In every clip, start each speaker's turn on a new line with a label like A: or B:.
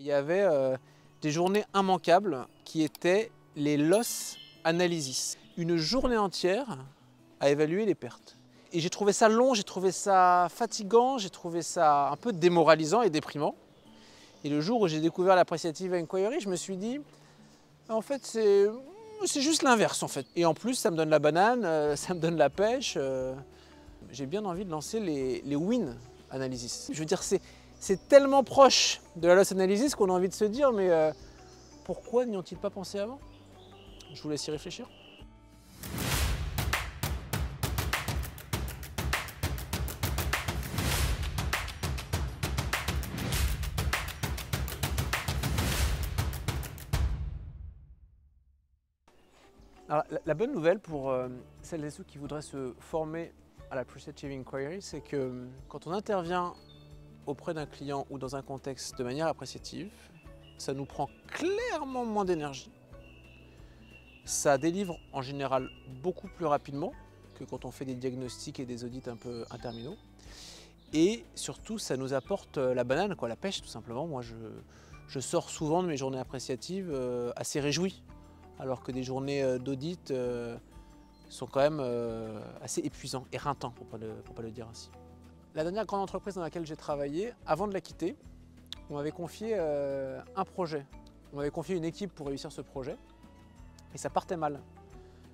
A: Il y avait des journées immanquables qui étaient les loss analysis. Une journée entière à évaluer les pertes. Et j'ai trouvé ça long, j'ai trouvé ça fatigant, j'ai trouvé ça un peu démoralisant et déprimant. Et le jour où j'ai découvert l'Appreciative Inquiry, je me suis dit, en fait, c'est juste l'inverse en fait. Et en plus, ça me donne la banane, ça me donne la pêche. J'ai bien envie de lancer les win analysis. Je veux dire, c'est tellement proche de la loss analysis qu'on a envie de se dire, mais pourquoi n'y ont-ils pas pensé avant? Je vous laisse y réfléchir. Alors, la bonne nouvelle pour celles et ceux qui voudraient se former à la Appreciative Inquiry, c'est que quand on intervient auprès d'un client ou dans un contexte de manière appréciative, ça nous prend clairement moins d'énergie. Ça délivre en général beaucoup plus rapidement que quand on fait des diagnostics et des audits un peu interminaux. Et surtout, ça nous apporte la banane, quoi, la pêche tout simplement. Moi, je sors souvent de mes journées appréciatives assez réjoui, alors que des journées d'audit sont quand même assez épuisants, éreintants pour pas le dire ainsi. La dernière grande entreprise dans laquelle j'ai travaillé, avant de la quitter, on m'avait confié un projet. On m'avait confié une équipe pour réussir ce projet et ça partait mal.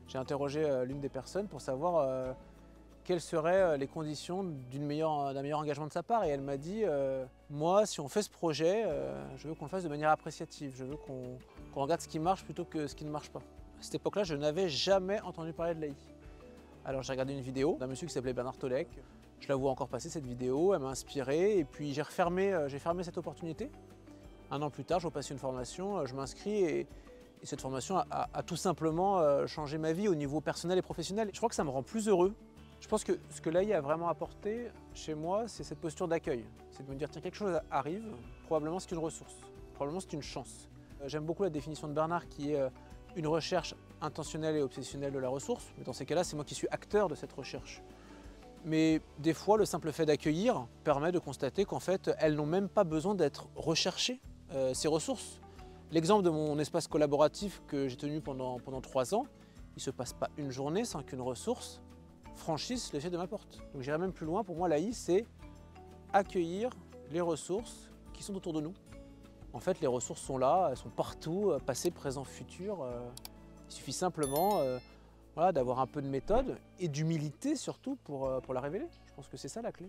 A: J'ai interrogé l'une des personnes pour savoir quelles seraient les conditions d'un meilleur engagement de sa part et elle m'a dit moi, si on fait ce projet, je veux qu'on le fasse de manière appréciative, je veux qu'on regarde ce qui marche plutôt que ce qui ne marche pas. À cette époque-là, je n'avais jamais entendu parler de l'AI. Alors j'ai regardé une vidéo d'un monsieur qui s'appelait Bernard Tolek. Je la vois encore passer cette vidéo, elle m'a inspiré et puis j'ai fermé cette opportunité. Un an plus tard, je repasse une formation, je m'inscris et cette formation a tout simplement changé ma vie au niveau personnel et professionnel. Je crois que ça me rend plus heureux. Je pense que ce que l'AI a vraiment apporté chez moi, c'est cette posture d'accueil. C'est de me dire, tiens, quelque chose arrive, probablement c'est une ressource, probablement c'est une chance. J'aime beaucoup la définition de Bernard qui est une recherche intentionnelle et obsessionnelle de la ressource. Mais dans ces cas-là, c'est moi qui suis acteur de cette recherche. Mais des fois, le simple fait d'accueillir permet de constater qu'en fait, elles n'ont même pas besoin d'être recherchées, ces ressources. L'exemple de mon espace collaboratif que j'ai tenu pendant 3 ans, il ne se passe pas une journée sans qu'une ressource franchisse le seuil de ma porte. Donc j'irai même plus loin, pour moi l'AI c'est accueillir les ressources qui sont autour de nous. En fait les ressources sont là, elles sont partout, passé, présent, futur. Il suffit simplement voilà, d'avoir un peu de méthode et d'humilité surtout pour la révéler. Je pense que c'est ça la clé.